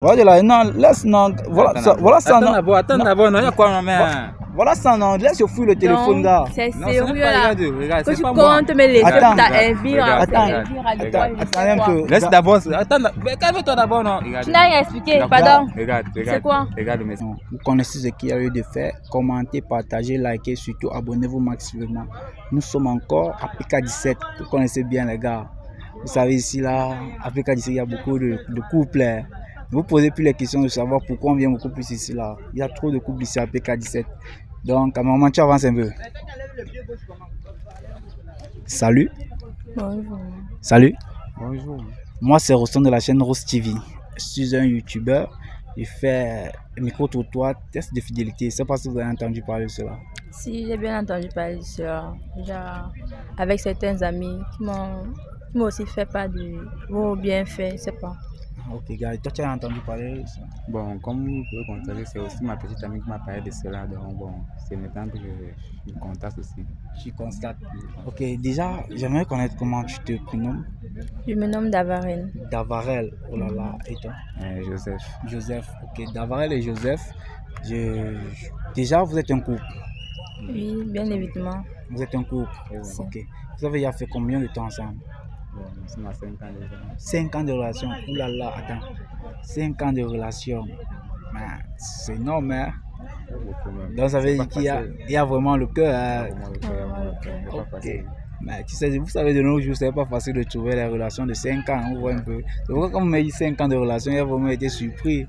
Voilà, non, laisse, non, voilà, ça, voilà ça, non. Attends d'abord, non, il y a quoi, mais... Voilà ça, non, laisse fouiller le téléphone, gars. C'est Non, sérieux, là. regarde, Que c'est tu pas moi. comptes, mais les autres, Attends, t'as Elvire, Attends un peu. Laisse d'abord, attends, calme-toi d'abord, non. Tu n'as rien expliqué, pardon. Regarde. C'est quoi? Regarde le message. Vous connaissez ce qu'il y a eu de fait. Commentez, partagez, likez, surtout abonnez-vous maximalement. Nous sommes encore à PK17. Vous connaissez bien les gars. Vous savez ici là, à PK17 il y a beaucoup de couples. Ne vous posez plus les questions de savoir pourquoi on vient beaucoup plus ici là. Il y a trop de couples ici à PK17. Donc à un moment tu avances un peu. Salut. Bonjour. Salut. Bonjour. Moi c'est Roston de la chaîne Rose TV. Je suis un youtubeur. Je fais micro-trottoir, test de fidélité. Je ne sais pas si vous avez entendu parler de cela. Si, j'ai bien entendu parler de cela. Déjà, avec certains amis qui m'ont aussi fait part de vos bienfaits, je ne sais pas. Ok, gars, toi tu as entendu parler de ça? Bon, comme vous pouvez constater, c'est aussi ma petite amie qui m'a parlé de cela. Donc, bon, c'est maintenant que je constate aussi. Tu constates. Ok, déjà, j'aimerais connaître comment tu te prénommes. Je me nomme Davarel. Davarel, oh là là, et toi? Joseph. Joseph, ok, Davarel et Joseph. Déjà, vous êtes un couple? Oui, bien évidemment. Vous êtes un couple? Si. Ok. Vous avez fait combien de temps ensemble? Bon, c'est ma 5 ans déjà. 5 ans de relation. Ouh là là, attends. 5 ans de relation. C'est énorme, hein? Donc ça veut dire qu'il y a vraiment le cœur. Hein? Ok. Mais tu sais, vous savez, de nos jours, c'est pas facile de trouver les relations de 5 ans. On voit un peu. C'est pourquoi, quand on m'a dit 5 ans de relation, il a vraiment été surpris.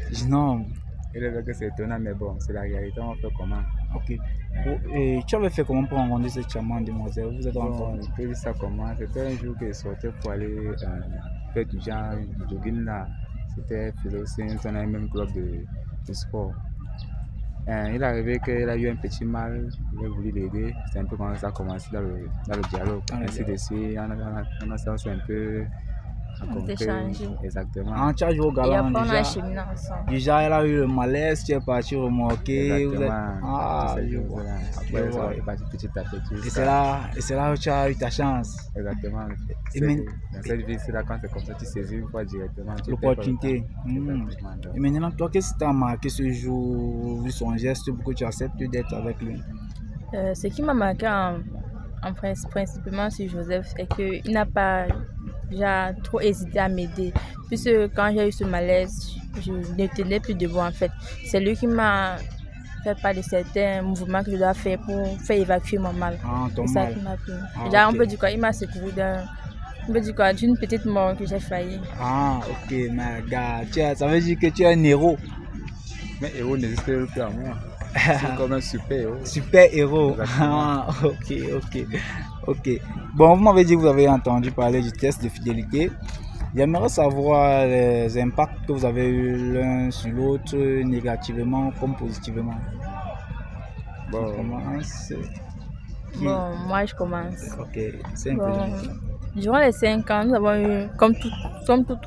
Je dis non. Il est vrai que c'est étonnant, mais bon, c'est la réalité, on fait comment? Ok. Et tu avais fait comment pour rencontrer cette charmante demoiselle? Vous êtes encore. Je peux dire ça comment? C'était un jour que je sortais pour aller faire du genre du jogging là. C'était aussi on a un même club de sport. Il est arrivé qu'il a eu un petit mal, il a voulu l'aider. C'est un peu comme ça a commencé dans le dialogue. Ainsi de suite, on a un peu. On s'est changé. Exactement. En charge au Et galant après, on a déjà. cheminé ensemble. Déjà, elle a eu le malaise, tu es parti remorquer. Exactement. Ah, je vois. Après, ça est parti petit à petit. Et c'est là où tu as eu ta chance. Exactement. Dans cette vie, c'est là quand c'est comme ça, tu saisis une fois directement. L'opportunité. Et maintenant, toi, qu'est-ce qui t'a marqué ce jour, vu son geste, pour que tu acceptes d'être avec lui? Ce qui m'a marqué principalement sur Joseph, c'est qu'il n'a pas trop hésité à m'aider. Puisque quand j'ai eu ce malaise, je ne tenais plus debout en fait. C'est lui qui m'a fait part de certains mouvements que je dois faire pour faire évacuer mon mal. Ton C'est ça mal. qui m'a plu. Déjà, on peut dire quoi, il m'a secouru d'une petite mort que j'ai failli. Ah, ok, mais gars, ça veut dire que tu es un héros. Mais héros n'existe plus à moi. C'est comme un super héros. Super héros. Ah, ok. Bon, vous m'avez dit que vous avez entendu parler du test de fidélité. J'aimerais savoir les impacts que vous avez eu l'un sur l'autre, négativement comme positivement. Bon, Moi je commence. Ok, c'est un peu difficile. Durant les 5 ans, nous avons eu, comme tout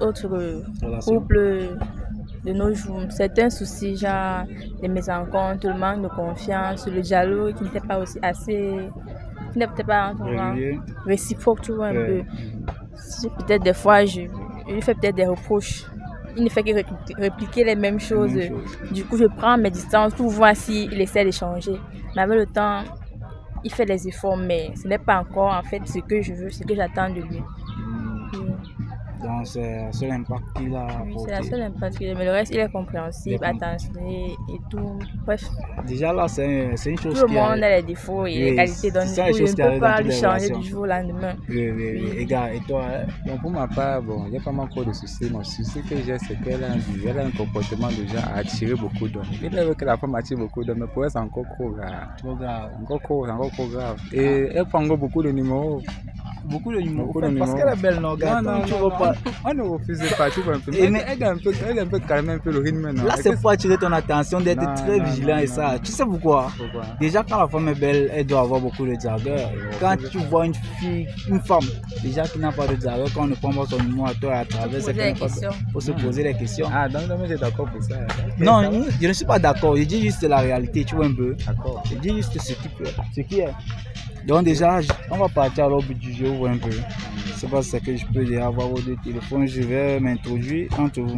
autre couple de nos jours, certains soucis, genre les mésententes, le manque de confiance, le dialogue qui n'était pas aussi assez, qui n'était pas réciproque, tu vois, un peu. Peut-être des fois, je lui fais peut-être des reproches. Il ne fait que répliquer les mêmes choses. Du coup, je prends mes distances pour voir s'il essaie de changer. Mais avec le temps, il fait des efforts, mais ce n'est pas encore en fait ce que je veux, ce que j'attends de lui. Donc c'est le seul impact qu'il a. Oui, c'est le seul impact qu'il a, mais le reste il est compréhensible, attentionné et tout. Bref. Déjà là, c'est une chose. Tout le monde a les défauts et les qualités, donc je ne peux pas lui changer du jour au lendemain. Oui. Et gars, et toi? Bon, pour ma part, il n'y a pas encore de soucis. Mon souci que j'ai, c'est qu'elle a un comportement déjà à attirer beaucoup d'hommes. Il est vrai que la femme attire beaucoup d'hommes, mais pour elle, c'est encore trop grave. Encore trop grave. Et elle prend encore beaucoup de numéros. Beaucoup de numéros. Parce qu'elle est belle, non, gars. Non, on ne refuse pas, tu vois un peu. Mais elle a un peu calmé un peu le rythme. Non. Là, c'est pour attirer ton attention, d'être très vigilant et ça. Tu sais pourquoi? Déjà, quand la femme est belle, elle doit avoir beaucoup de jargon. Quand tu vois une femme, déjà qui n'a pas de jargon, quand on ne prend pas son numéro à toi à travers cette questions, faut se poser des questions. Ah, donc j'ai d'accord pour ça. Non, je ne suis pas d'accord. Je dis juste la réalité, tu vois un peu. D'accord. Je dis juste ce qui est. Donc déjà, on va partir à l'autre du jeu un peu. Je sais pas si c'est que je peux déjà avoir vos deux téléphones. Je vais m'introduire entre vous.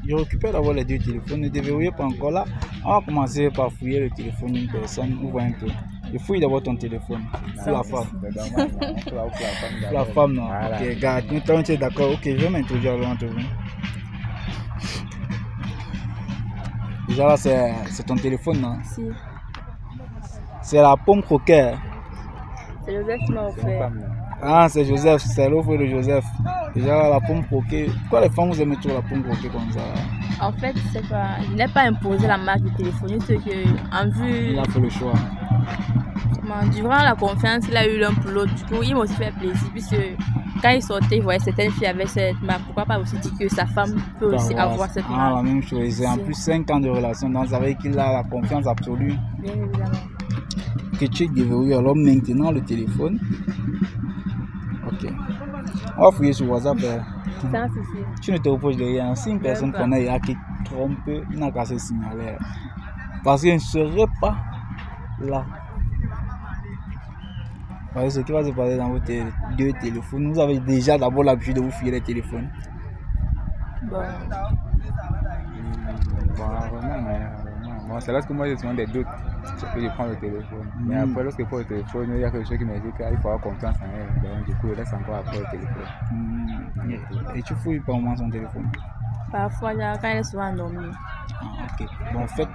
Je récupère d'abord les 2 téléphones. Ne déverrouillez pas encore là. On va commencer par fouiller le téléphone d'une personne. On voit un peu. Je fouille d'abord ton téléphone. C'est la femme. La femme, non. Ok, regarde. Maintenant, tu es d'accord. Ok, je vais m'introduire entre vous. Déjà là, c'est ton téléphone, non? Si. C'est la pomme croquette. C'est Joseph qui m'a offert. Ah, c'est Joseph, c'est l'offre de Joseph. Déjà la pomme croquette. Pourquoi les femmes vous aiment toujours la pomme croquette comme ça? En fait, c'est pas. Il n'a pas imposé la marque du téléphone, c'est que en vue. Il a fait le choix. Durant la confiance, il a eu l'un pour l'autre. Du coup, il m'a aussi fait plaisir puisque quand il sortait, il voyait certaines filles avec cette marque. Pourquoi pas aussi dire que sa femme peut aussi avoir cette marque? La même chose. Et en plus 5 ans de relation, donc ça veut dire qu'il a la confiance absolue. Bien évidemment. Que tu déverrouilles alors maintenant le téléphone. Ok. On va fouiller sur WhatsApp. Ça, c'est sûr. Tu ne te reposes de rien. Si une personne connaît qui trompe, il n'a qu'à se signaler. Parce qu'il ne serait pas là. Parce que ce qui va se passer dans vos 2 téléphones, vous avez déjà d'abord l'habitude de vous fouiller les téléphones. Bon, c'est lorsque moi j'ai souvent des doutes que je prends le téléphone. Mais après, lorsque je prends le téléphone, il y a quelque chose qui me dit qu'il faut avoir confiance en elle. Donc, du coup, je laisse encore après le téléphone. Et tu fouilles pas au moins son téléphone? parfois, quand elle est souvent endormie. Ah, ok. Bon, en fait,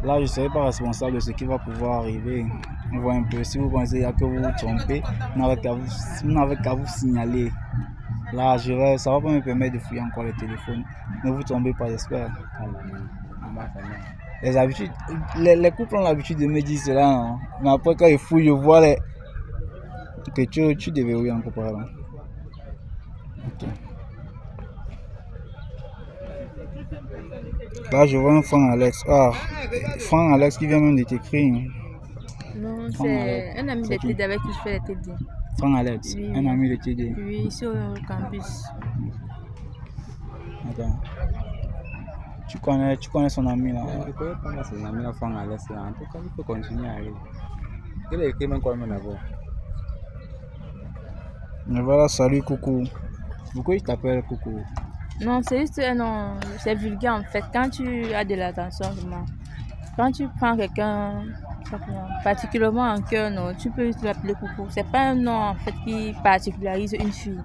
là, je ne serai pas responsable de ce qui va pouvoir arriver. On voit un peu. Si vous pensez que vous vous trompez, vous n'avez qu'à vous signaler. Là, ça ne va pas me permettre de fouiller encore le téléphone. Ne vous trompez pas, j'espère. Les habitudes, les couples ont l'habitude de me dire cela, non? Mais après, quand ils fouillent, je vois que tu déverrouilles encore par là. Ok. Là, je vois un Franck Alex. Ah, Franck Alex qui vient même de t'écrire. Non, c'est un ami de TD avec qui je fais les TD. Franck Alex, oui, un ami de TD. Oui, ici au campus. Attends. Tu connais son ami là? Je connais pas son ami là, Franck Alex. En tout cas, il faut continuer à aller. Il a écrit même quoi même avant. Mais voilà, salut Coucou. Pourquoi il t'appelle Coucou? Non, c'est juste non, c'est vulgaire en fait. Quand tu as de l'attention, quand tu prends quelqu'un particulièrement en cœur, non, tu peux juste l'appeler Coucou. C'est pas un nom en fait qui particularise une fille.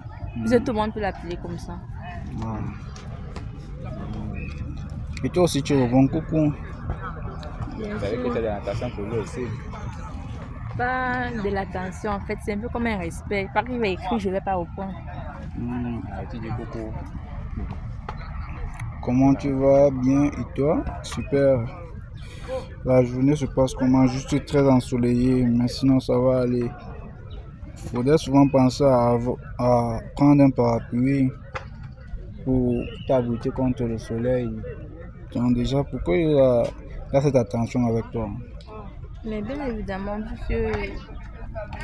Tout le monde peut l'appeler comme ça. Ah. Et toi aussi tu réponds Coucou? Vous savez que tu as de l'attention pour lui aussi. Pas de l'attention en fait, c'est un peu comme un respect. Par qu'il va écrire, je ne vais pas au point. Tu dis Coucou. Comment tu vas? Bien, et toi? Super. La journée se passe comment? Juste très ensoleillé, mais sinon ça va aller. Il faudrait souvent penser à prendre un parapluie pour t'abriter contre le soleil. Donc déjà, pourquoi il a cette attention avec toi? Mais bien évidemment, puisque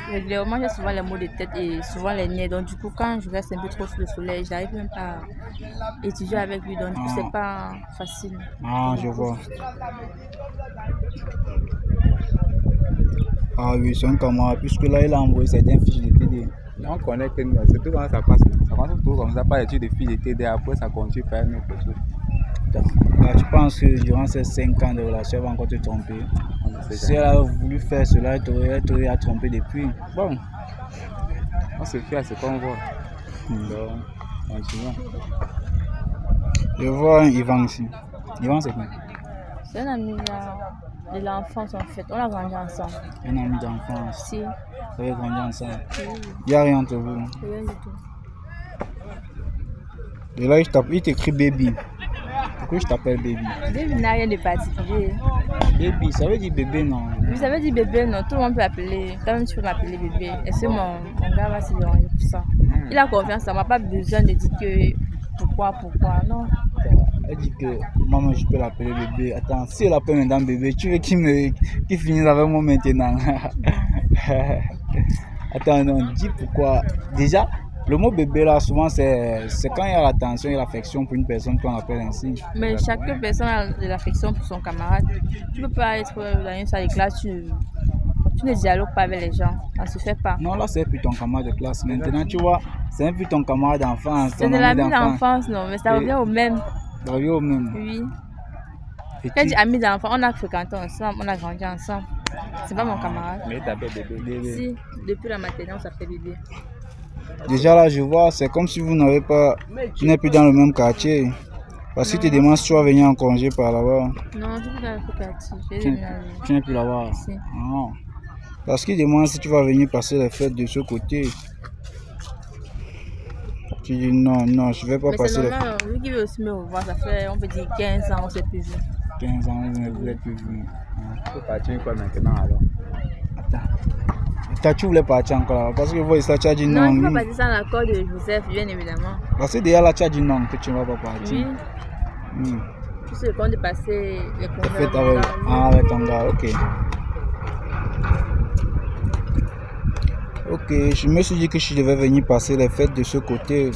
régulièrement j'ai souvent les maux de tête et souvent les nerfs. Donc du coup, quand je reste un peu trop sous le soleil, j'arrive même pas à étudier avec lui. Donc du coup, c'est pas facile. Ah, je vois. Ah oui, c'est un camarade, puisque là, il a envoyé certaines fiches de TD. On connaît que c'est tout comment ça passe. Ça commence toujours comme ça, par l'étude des fiches de TD, après ça continue par une autre chose. Là, tu penses que durant ces 5 ans de relation, elle va encore te tromper? Si elle a voulu faire cela, elle t'aurait trompé depuis. Bon, on se fie à ce qu'on voit. Donc, continuons. Je vois un Yvan ici. Yvan, c'est quoi? C'est un ami de l'enfance en fait. On a grandi ensemble. Un ami d'enfance? Si. Vous avez grandi ensemble? Oui. Il n'y a rien entre vous? Rien du tout. Et là, il t'écrit Baby. Pourquoi je t'appelle Baby? Baby n'a rien de particulier. Baby, ça veut dire bébé, non? Oui, ça veut dire bébé, non. Tout le monde peut appeler. Toi-même, tu peux m'appeler bébé. Et c'est mon gars va se déranger pour ça. Il a confiance en moi, pas besoin de dire que pourquoi, non. Elle dit que maman, je peux l'appeler bébé. Attends, si elle appelle maintenant bébé, tu veux qu'il finisse avec moi maintenant? Attends, non, dis pourquoi. Déjà, le mot bébé là, souvent, c'est quand il y a l'attention et l'affection pour une personne qu'on appelle ainsi. Mais chaque personne a de l'affection pour son camarade. Tu ne peux pas être dans une salle de classe, tu ne dialogues pas avec les gens. Ça ne se fait pas. Non, là, c'est plus ton camarade de classe. Maintenant, tu vois, c'est plus ton camarade d'enfance. C'est de l'ami d'enfance, non, mais ça revient au même. Bravio même. Oui. Quand j'ai amis d'enfants, on a fréquenté ensemble, on a grandi ensemble. C'est pas mon camarade. Mais il t'appelle bébé. Si, depuis la maternelle, on s'appelle bébé. Déjà là, je vois, c'est comme si vous n'avez pas, tu n'es plus dans le même quartier. Parce que tu te demandes si tu vas venir en congé par là-bas. Non, je suis dans le quartier. Tu n'es plus là-bas. Si. Ah. Parce qu'il demande si tu vas venir passer les fêtes de ce côté. Tu dis non, non, je ne vais pas passer les fêtes. Mais c'est normal, lui qui veut aussi me revoir, ça fait, on peut dire 15 ans, on ne s'est plus vu. 15 ans, vous n'êtes plus vu. Tu peux partir une fois maintenant alors. Attends. Tu voulais partir encore là? Parce que vous voyez ça, tu as dit non. Non, je ne peux pas partir sans l'accord de Joseph, bien évidemment. Parce que déjà là, tu as dit non, que tu ne vas pas partir. Oui. Tu sais le compte de passer les congés avec ton gars, ok. Ok, je me suis dit que je devais venir passer les fêtes de ce côté.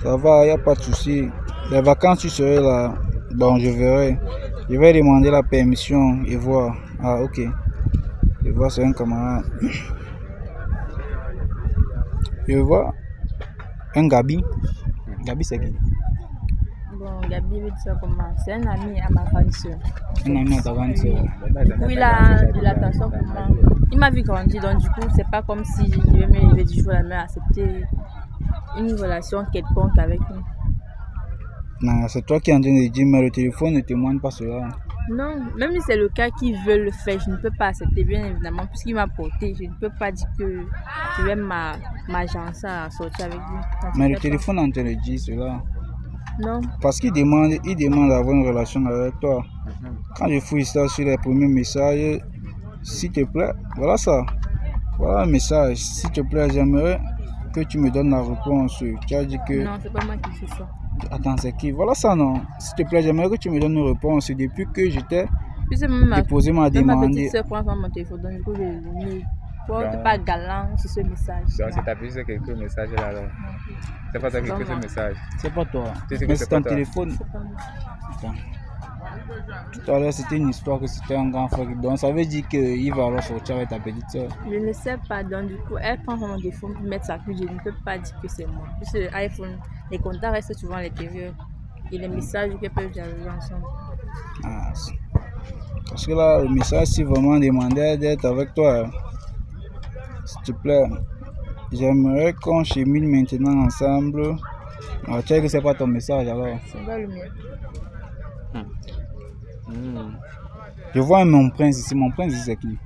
Ça va, il n'y a pas de souci. Les vacances, tu serais là. Bon, je verrai. Je vais demander la permission et voir. Ah, ok. Je vois, c'est un camarade. Je vois un Gabi. Gabi, c'est qui? Bon, Gabi veut dire comment? C'est un ami à ma grande soeur. Un ami à ta grande soeur? Oui, il a de l'attention pour moi. Il m'a vu grandir, donc du coup, c'est pas comme si je vais me lever du jour au lendemain accepter une relation quelconque avec lui. Non, c'est toi qui es en train de dire, mais le téléphone ne témoigne pas cela. Non, même si c'est le cas qui veut le faire, je ne peux pas accepter, bien évidemment, puisqu'il m'a porté. Je ne peux pas dire que je vais m'agencer à sortir avec lui. Mais le téléphone est en train de dire cela. Non. Parce qu'il demande d'avoir une relation avec toi. Quand je fouille ça sur les premiers messages, s'il te plaît, voilà ça. Voilà le message. S'il te plaît, j'aimerais que tu me donnes la réponse. Tu as dit que... Non, c'est pas moi qui fais ça. Attends, c'est qui? Voilà ça, non? S'il te plaît, j'aimerais que tu me donnes une réponse. Depuis que j'étais déposé ma demande. Ma petite soeur prend mon téléphone, donc du coup, je ne porte pas galant sur ce message. Donc, c'est ta petite soeur qui écrit le message là. C'est pas toi qui écris ce message. C'est pas toi. Mais c'est ton téléphone. Attends. Tout à l'heure, c'était une histoire que c'était un grand frère. Donc, ça veut dire qu'il va alors sortir avec ta petite soeur. Je ne sais pas. Donc, du coup, elle prend mon téléphone pour mettre sa clé. Je ne peux pas dire que c'est moi. Puisque l'iPhone, les contacts restent souvent à l'intérieur. Et les messages qui peuvent dialoguer ensemble. Ah, parce que là, le message, si vraiment demandait d'être avec toi, s'il te plaît, j'aimerais qu'on chemine maintenant ensemble. Alors, tu sais que c'est pas ton message alors. C'est pas le mien. Je vois mon prince ici. Mon prince ici, c'est qui?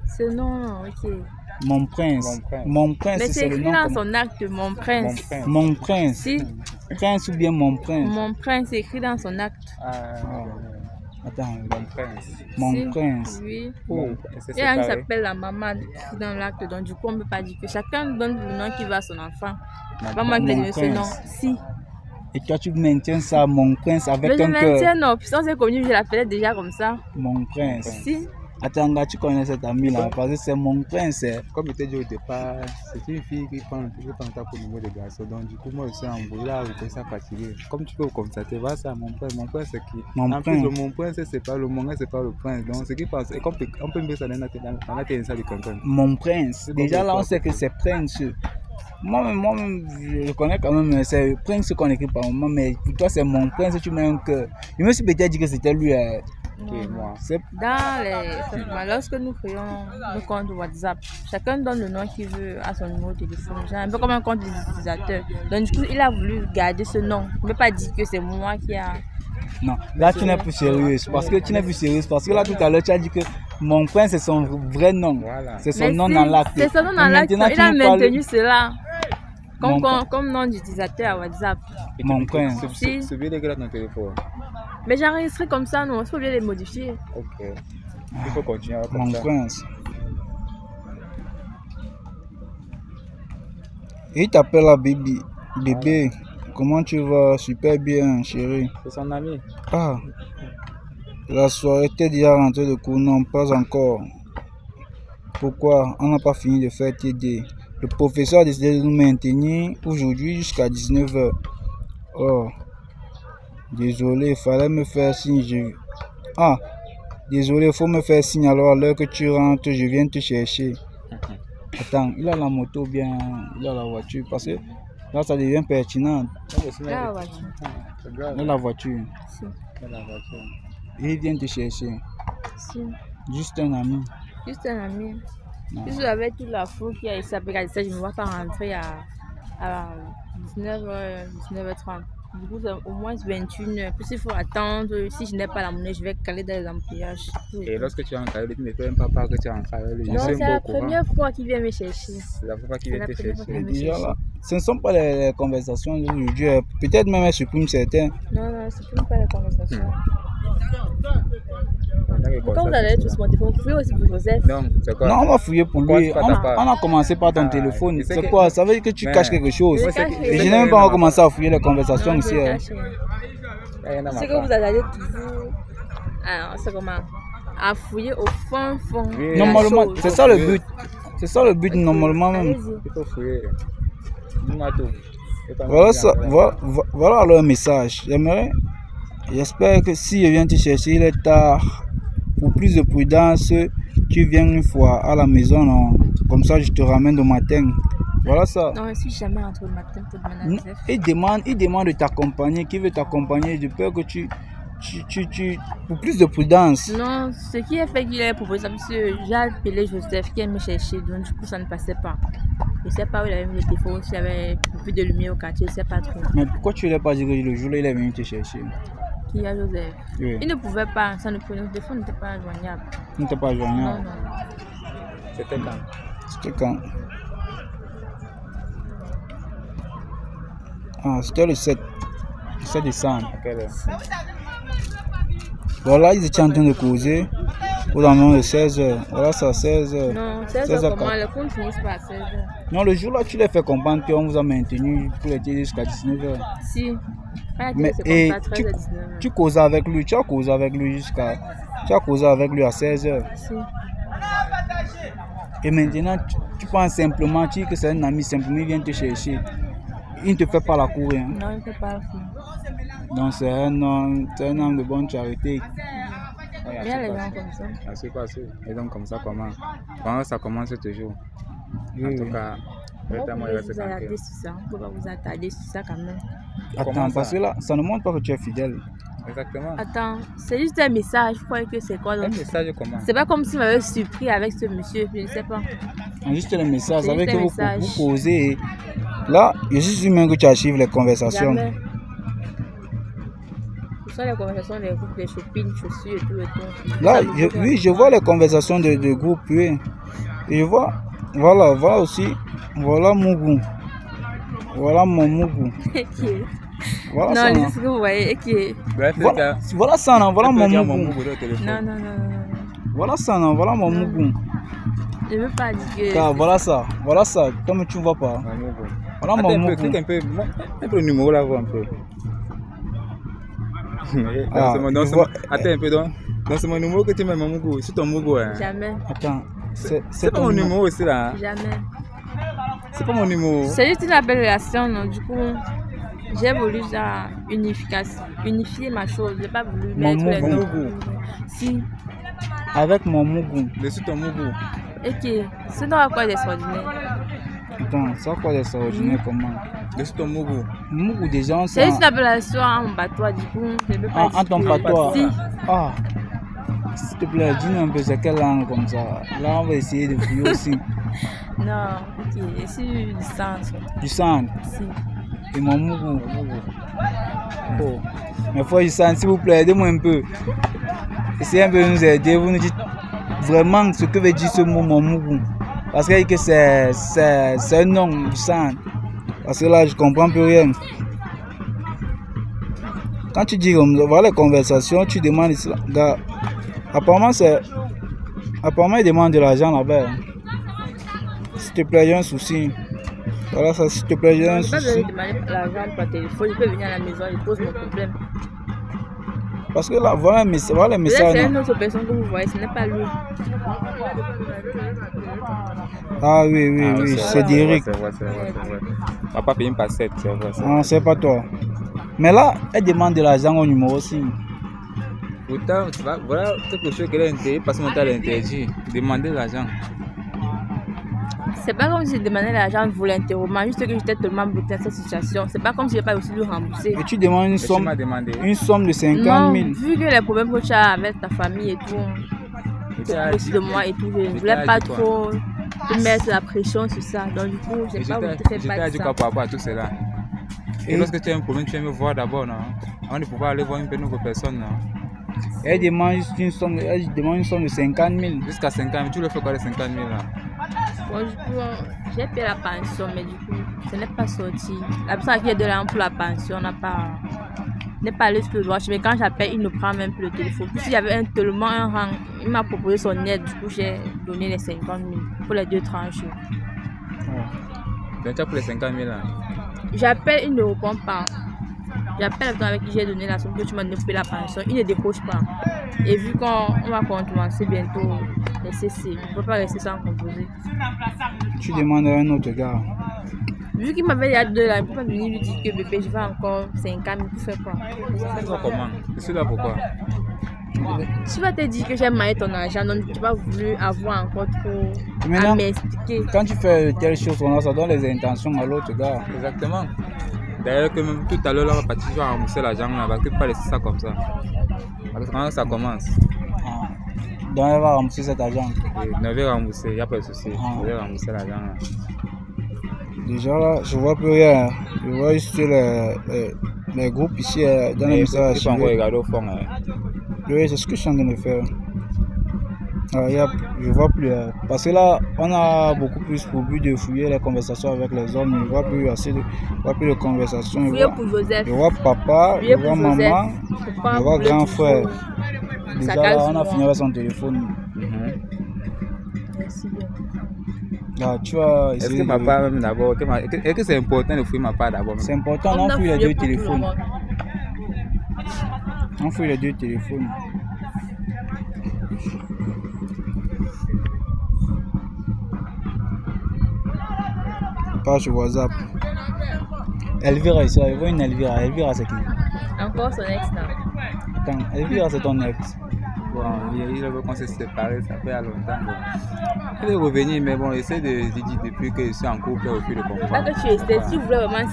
C'est non, ok. Mon prince. Mon prince, mais c'est le nom. Mais c'est écrit dans son acte, mon prince. Mon prince. Si. Prince ou bien mon prince? Mon prince, c'est écrit dans son acte. Attends, mon prince. Mon prince. Oui. Oh. Et elle s'appelle la maman dans l'acte, donc du coup on ne peut pas dire que chacun donne le nom qui va à son enfant. C'est pas moi qui ai donné ce nom. Si. Et toi tu maintiens ça, mon prince, avec mais un cœur. Je maintiens non, puisque on s'est connu, je l'appelais déjà comme ça. Mon prince. Si. Attends, tu connais cette amie là, parce que c'est mon prince. Comme je t'ai dit au départ, c'est une fille qui prend contact au niveau des garçons. Donc du coup, moi je suis envoyé là, je ça fatigué. Comme tu peux constater, voilà ça, mon prince c'est qui? Mon prince. Mon prince, c'est pas le mongol, c'est pas le prince. Donc ce qui passe, on peut mettre ça dans la télé de quelqu'un. Mon prince. Déjà là, on sait que c'est prince. Moi-même, je connais quand même, c'est prince qu'on écrit par moment, mais pour toi, c'est mon prince, tu mets un cœur. Je me suis peut-être dit que c'était lui. Moi. Dans les... Lorsque nous créons nos comptes WhatsApp, chacun donne le nom qu'il veut à son numéro de téléphone. Genre un peu comme un compte d'utilisateur. Donc du coup, il a voulu garder ce nom. Il ne peut pas dire que c'est moi qui a... Non, là tu n'es plus sérieuse. Parce que tu n'es plus sérieuse. Parce que là tout à l'heure, tu as dit que mon prince, c'est son vrai nom. Voilà. C'est son nom dans l'acte. C'est son nom dans l'acte. Il a maintenu cela. Comme nom d'utilisateur à WhatsApp. Mon prince. C'est bien écrit dans ton téléphone. Mais j'ai enregistré comme ça, non, il faut bien les modifier. Ok. Il faut continuer avec mon prince. Il t'appelle la bébé. Bébé, comment tu vas? Super bien, chérie. C'est son ami. Ah. La soirée était déjà rentrée de cours, non, pas encore. Pourquoi? On n'a pas fini de faire TD. Le professeur a décidé de nous maintenir aujourd'hui jusqu'à 19h. Oh. Désolé, il fallait me faire signe. Ah, désolé, il faut me faire signe alors à l'heure que tu rentres, je viens te chercher. Attends, il a la moto ou bien il a la voiture parce que Là, ça devient pertinent. La voiture. Dans la voiture. Si. Il vient te chercher. Si. Juste un ami. Juste un ami. Si j'avais toute la foule qui a ici à Pégadissa, je ne me vois pas rentrer à 19h, 19h30. Du coup, c'est au moins 21h. Puis s'il faut attendre, si je n'ai pas la monnaie, je vais caler dans les embouteillages. Et lorsque tu es en Caraïbes, tu ne fais même pas part que tu es en Caraïbes. Non, c'est la première fois qu'il vient me chercher. C'est la première fois qu'il vient te chercher. Déjà, là, ce ne sont pas les conversations d'aujourd'hui. Peut-être même elles suppriment certains. Non, non, ce ne supprime pas les conversations. Quand vous allez tous mon téléphone, vous fouillez aussi pour Joseph. Non, c'est quoi? Non, on va fouiller pour lui. On a commencé par ton téléphone. C'est quoi? Ça veut dire que tu caches quelque chose. Et je n'ai même pas commencé à fouiller les conversations ici. C'est que vous allez toujours. Alors, c'est comment? À fouiller au fond. Normalement, c'est ça le but. C'est ça le but, normalement même. Il faut fouiller. Dis-moi tout. Voilà leur message. J'espère que si je viens te chercher, il est tard. Pour plus de prudence, tu viens une fois à la maison, non? Comme ça je te ramène au matin. Voilà ça. Non, je suis jamais rentré le matin pour demander à Joseph. Il demande de t'accompagner. Qui veut t'accompagner? De peur que tu pour plus de prudence. Non, ce qui a fait qu'il ait proposé ça, parce que j'ai appelé Joseph qui est me chercher, donc du coup ça ne passait pas. Je ne sais pas où il avait mis le téléphone, s'il y avait plus de lumière au quartier, je ne sais pas trop. Mais pourquoi tu ne l'as pas dit que le jour-là il est venu te chercher? Qui a Joseph? Oui. Il ne pouvait pas, ça ne prenait, le téléphone n'était pas joignable. Il n'était pas joignable? Non, non. C'était quand? C'était quand? Ah, c'était le 7 décembre. À quelle heure? Voilà, ils étaient en train de causer aux environs de 16h. Voilà ça, 16h. Non, 16h comment? Le compte finit pas à 16h. Non, le jour-là, tu les fais comprendre qu'on vous a maintenu pour les tirer jusqu'à 19h. Si. Mais tu causais avec lui, tu as causé avec lui jusqu'à. Tu as causé avec lui à 16h. Si. Et maintenant, tu penses simplement que c'est un ami, simplement il vient te chercher. Il ne te fait pas la cour. Hein. Non, il ne fait pas la cour. Donc c'est un homme de bonne charité. Il y a les gens comme ça. C'est passé. Et donc comme ça, comment ça commence toujours? En tout cas, vous attarder sur ça. On ne peut pas vous attarder sur ça quand même. Attends, parce que là, ça ne montre pas que tu es fidèle. Exactement. Attends, c'est juste un message. Je crois que c'est quoi donc? Un message comment? C'est pas comme s'il m'avait surpris avec ce monsieur, je ne sais pas. Juste le message, avec que vous causez. Là, je suis sûr même que tu archives les conversations. Jamais. Ce sont les conversations des groupes de shopping, chaussures et tout et tout. Là, oui, je vois les conversations de groupe, oui. Et je vois, voilà aussi, voilà Mougou. Voilà mon Mougou. Voilà non, ça. c'est ce que vous voyez. Bref, voilà ça, non, voilà mon Mougou. Non. Voilà ça, non, voilà mon Mougou. Je ne veux pas dire que. Car voilà ça, comme tu ne vois pas. Voilà mon Mougou. Clique un peu le numéro là, voir un peu. Attends un peu, donc c'est mon numéro que tu mets mon Mougou. C'est ton Mougou. Hein. Jamais. Attends, c'est pas mon numéro aussi là. Jamais. C'est pas mon numéro. C'est juste une belle relation, non? Du coup, j'ai voulu ça, unifier ma chose. Je n'ai pas voulu mettre les noms. Si. Avec mon Mougou. Dessus ton Mougou. Ok. C'est dans quoi d'extraordinaire? Attends, c'est quoi d'extraordinaire comment? Dessus ton Mougou. Mougou déjà, c'est juste une appellation en patois, du coup. Je ne peux pas dire. En ton patois? Si. Ah. S'il te plaît, dis-nous un peu c'est quelle langue comme ça. Là, on va essayer de fouiller aussi. Non, ok. C'est du centre. Du centre? Si. Et mon Mougou. Oh. Mais frère du centre, s'il vous plaît, aidez-moi un peu. Essayez un peu de nous aider. Vous nous dites vraiment ce que veut dire ce mot, mon Mougou. Parce que c'est un nom du centre. Parce que là, je comprends plus rien. Quand tu dis voilà les conversations, tu demandes gars. Apparemment, il demande de l'argent là-bas. S'il te plaît, j'ai un souci. Voilà ça, s'il te plaît, j'ai un souci. Je ne peux pas demander l'argent par téléphone, je peux venir à la maison et poser mon problème. Parce que là, voilà les messages. C'est une autre personne que vous voyez, ce n'est pas lui. Ah oui, c'est Derek. C'est vrai. On va pas payer une passette, c'est vrai. Non, c'est pas toi. Mais là, elle demande de l'argent au numéro aussi. Pourtant, voilà quelque chose qu'elle a interdit, parce qu'on t'a interdit. Demander de l'argent. C'est pas comme si je demandais l'argent volontairement, juste que j'étais tellement bloquée dans cette situation. C'est pas comme si je n'ai pas aussi le rembourser. Et tu demandes une somme de 50 000. Non, vu que les problèmes que tu as avec ta famille et tout, tu as aussi de moi et tout, je ne voulais pas trop te mettre la pression sur ça. Donc du coup, je n'ai pas voulu te faire pas de ça. Par rapport à tout cela. Et lorsque tu as un problème, tu aimes me voir d'abord, non? Avant de pouvoir aller voir une autre personne, non? Elle demande une somme de 50 000. Jusqu'à 50 000, tu le fais quoi les 50 000 là? Bon, du coup, j'ai payé la pension, mais du coup, ce n'est pas sorti. La personne qui est de l'argent pour la pension n'est pas allé sur le droit. Mais quand j'appelle, il ne prend même plus le téléphone. Puis s'il y avait tellement un rang, il m'a proposé son aide. Du coup, j'ai donné les 50 000 pour les 2 tranches. Donc, tu as pour les 50 000 là? J'appelle, il ne répond pas. J'appelle la personne avec qui j'ai donné la somme que tu m'as donné pour la pension, il ne décroche pas. Et vu qu'on va commencer bientôt les CC, il ne peut pas rester sans composer. Tu demandes à un autre gars. Vu qu'il m'avait dit de là, il ne peut pas venir lui dire que bébé, je vais encore 50 000 pour faire quoi. Comment? C'est là pourquoi? Tu vas te dire que j'ai maillé ton argent, donc tu vas voulu avoir encore trop à m'expliquer. Quand tu fais telle chose, ça donne les intentions à l'autre gars. Exactement. D'ailleurs, que même tout à l'heure, on va partir, tu vas rembourser l'argent là, parce que tu ne peux pas laisser ça comme ça. Parce que quand ça commence. Donc elle va rembourser cet argent. Elle va rembourser, il n'y a pas de souci. Elle va rembourser l'argent là. Déjà là, je vois plus rien. Je vois juste les groupes ici dans les messages. Tu peux encore regarder au fond. Oui, c'est ce que je suis en train de faire. Je vois plus. Parce que là, on a beaucoup plus pour but de fouiller les conversations avec les hommes. Je ne vois plus assez de conversations. Je vois papa, je vois maman, je vois grand frère. Déjà là, on a fini avec son téléphone. Merci bien. Là, tu vas est-ce que papa même d'abord, est-ce que c'est important de fouiller ma part d'abord? C'est important, on fouille les 2 téléphones. On fouille les 2 téléphones. Page WhatsApp. Elvira ici, il voit une Elvira. Elvira c'est qui? Encore son ex là. Attends, Elvira c'est ton ex. Bon, il veut qu'on se sépare, ça fait longtemps. Il est revenu, mais bon, essaie de dire depuis que je suis en couple au fil de comprendre. Pas que tu essaies, si tu voulais vraiment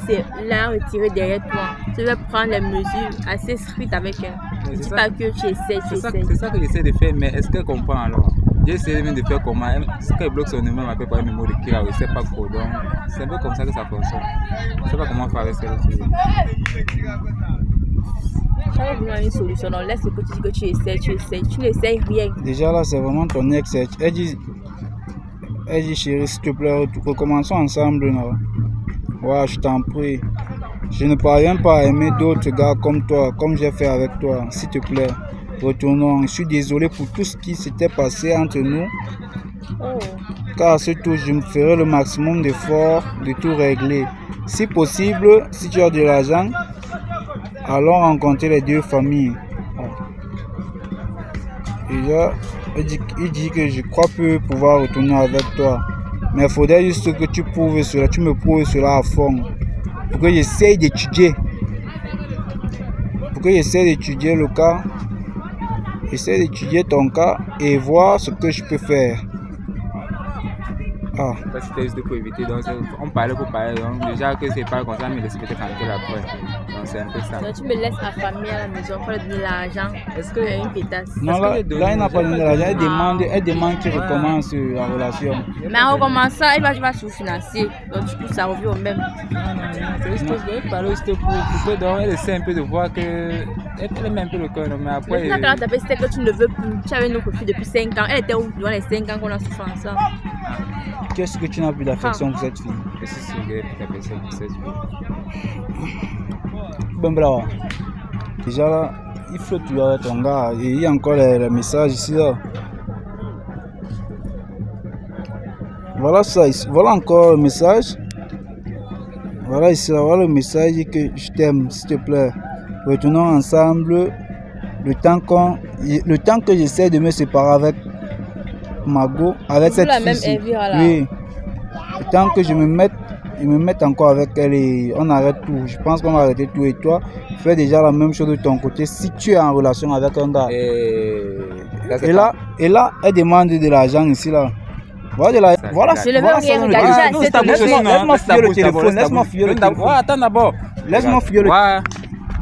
la retirer derrière toi, tu vas prendre les mesures assez strictes avec elle. Ne dis pas que tu essaies, C'est ça que j'essaie de faire, mais est-ce qu'elle comprend alors? J'ai essayé même de faire comment. Est-ce qu'elle bloque son numéro, m'appelle par un numéro de qui là, je ne sais pas trop. Donc, c'est un peu comme ça que ça fonctionne. Je ne sais pas comment faire avec celle ci. J'avais besoin d'une solution. Donc, laisse ce que tu dis que tu essaies. Tu n'essayes rien. Déjà là, c'est vraiment ton ex. Elle dit chérie, s'il te plaît, recommençons ensemble. Non? Ouais, je t'en prie. Je ne parviens pas à aimer d'autres gars comme toi, comme j'ai fait avec toi. S'il te plaît, retournons. Je suis désolé pour tout ce qui s'était passé entre nous. Car à ce tour, je me ferai le maximum d'efforts de tout régler. Si possible, si tu as de l'argent, allons rencontrer les 2 familles. Et là, il dit que je crois peu pouvoir retourner avec toi. Mais il faudrait juste que tu me prouves cela à fond. Pour que j'essaye d'étudier. Le cas. Essaye d'étudier ton cas et voir ce que je peux faire. C'était juste pour éviter. Donc, on parlait pour parler. Donc, déjà que c'est pas comme ça, mais laisse peut-être tranquille après. Donc, c'est un peu ça. Donc, tu me laisses la famille à la maison pour leur donner l'argent. Est-ce que une pétasse? Non, là, il n'a pas donné l'argent. Elle demande qu'il recommence la relation. Mais en recommençant, il va sous-financer. Donc, du coup, ça revient au même. Non. C'est juste que je vais parler juste pour que donc, elle essaie un peu de voir que. Elle met un peu le cœur. Mais après. Mais quand tu as fait que tu ne veux plus. Tu avais une autre fille depuis 5 ans. Elle était où durant les 5 ans qu'on a souffert ensemble? Qu'est-ce que tu n'as plus d'affection pour cette fille? Qu'est-ce que tu n'as plus d'affection pour cette fille? Bon, bravo. Déjà là, il faut tu avec ton gars. Et il y a encore les messages ici là. Voilà ça ici. Voilà encore le message. Voilà ici là. Voilà le message que je t'aime, s'il te plaît. Retournons ensemble. Le temps que j'essaie de me séparer avec Margot, avec cette fille. Oui. Le temps que je me mette encore avec elle et on arrête tout. Je pense qu'on va arrêter tout. Et toi, fais déjà la même chose de ton côté si tu es en relation avec un gars. Et là, elle demande de l'argent ici là. Voilà, voilà. Je le veux rien regarder. Laisse-moi fouiller le téléphone. Laisse-moi fouiller le téléphone. Attends d'abord. Laisse-moi fouiller le téléphone.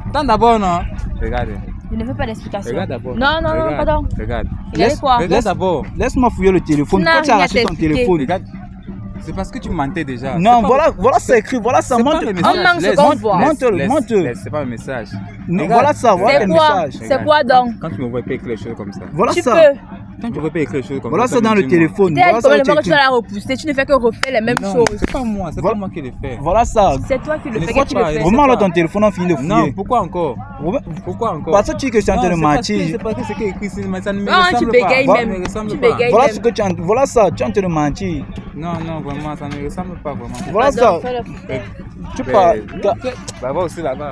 Attends d'abord, non. Regarde. Je ne veux pas d'explication. Regarde d'abord. Non, non, non, pardon. Regarde. Regardez quoi? Regarde d'abord. Laisse-moi fouiller le téléphone. Quand tu as arraché ton téléphone. Regarde. C'est parce que tu mentais déjà. Non, voilà, c'est écrit. Voilà ça. Montre-le. C'est pas le message. Voilà ça. Voilà le message. C'est quoi donc? Quand tu me vois pas écrire les choses comme ça. Voilà ça. Quand tu ne veux pas écrire les choses comme ça. Voilà ça dans le téléphone. Voilà ça. Tu vas la repousser. Tu ne fais que refaire les mêmes choses. C'est pas moi. C'est pas moi qui le fais. Voilà ça. C'est toi qui le fais. Vraiment là ton téléphone on finit de fouiller. Non, pourquoi encore? Pourquoi encore? Parce que tu dis que je suis en train de mentir. C'est parce que c'est écrit ici, mais ça ne me ressemble pas. Tu bégayes même. Voilà ce que tu as. Voilà ça. Tu es en train de mentir. Non, non, vraiment, ça ne me ressemble pas vraiment. Voilà ça. Tu parles. Bah va aussi là-bas.